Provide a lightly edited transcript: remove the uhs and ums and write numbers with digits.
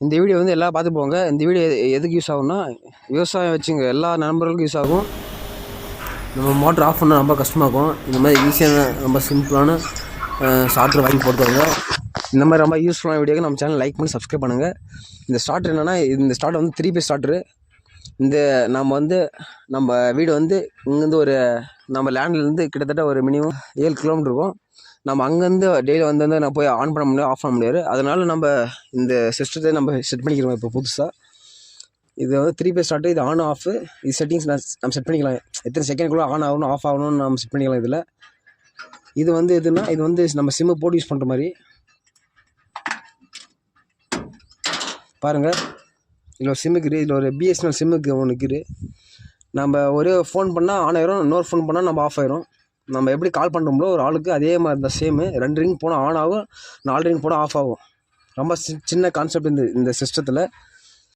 இந்த வீடியோ வந்து எல்லாம் பார்த்து போங்க. இந்த வீடியோ எதுக்கு யூஸ் ஆகும்னா, விவசாயம் வச்சுங்க எல்லா நண்பர்களுக்கும் யூஸ் ஆகும். நம்ம மோட்டர் ஆஃப் பண்ணால் ரொம்ப கஷ்டமாகும். இந்த மாதிரி ஈஸியான ரொம்ப சிம்பிளான ஸ்டார்டர் வாங்கி போட்டுவாங்க. இந்த மாதிரி ரொம்ப யூஸ்ஃபுல்லான வீடியோக்கு நம்ம சேனல் லைக் பண்ணி சப்ஸ்கிரைப் பண்ணுங்கள். இந்த ஸ்டார்டர் என்னென்னா, இந்த ஸ்டார்டர் வந்து 3 பேஸ் ஸ்டார்டரு. இந்த நம்ம வீடு வந்து இங்கேருந்து ஒரு நம்ம லேண்ட்லேருந்து கிட்டத்தட்ட ஒரு மினிமம் 7 கிலோமீட்டர் இருக்கும். நம்ம அங்கேருந்து டெய்லி வந்து நான் போய் ஆன் பண்ண முடியாது, ஆஃப் பண்ண முடியாது. அதனால் நம்ம இந்த சிஸ்டத்தை நம்ம செட் பண்ணிக்கிறோம். இப்போ புதுசாக இது வந்து 3 பேஸ் ஸ்டார்ட்டு. இது ஆன் ஆஃப், இது செட்டிங்ஸ் நம்ம செட் பண்ணிக்கலாம். எத்தனை செகண்ட்குள்ளே ஆன் ஆகணும் ஆஃப் ஆகணும்னு நம்ம செட் பண்ணிக்கலாம். இதில் இது வந்து எதுனா, இது வந்து நம்ம சிம்மு போட்டு யூஸ் பண்ணுற மாதிரி பாருங்கள். இதில் ஒரு சிம்முக்கு இதில் ஒரு பிஎஸ்என்எல் சிம்முக்கு ஒன்று இருக்குது. நம்ம ஒரு ஃபோன் பண்ணால் ஆன் ஆயிரும், இன்னொரு ஃபோன் பண்ணால் நம்ம ஆஃப் ஆயிரும். நம்ம எப்படி கால் பண்ணுறோம்ல ஒரு ஆளுக்கு, அதே மாதிரி தான் சேமு. 2 ரிங் போனால் ஆன் ஆகும், 4 ரிங் போனால் ஆஃப் ஆகும். ரொம்ப சின்ன கான்செப்ட் இந்த சிஸ்டத்தில்.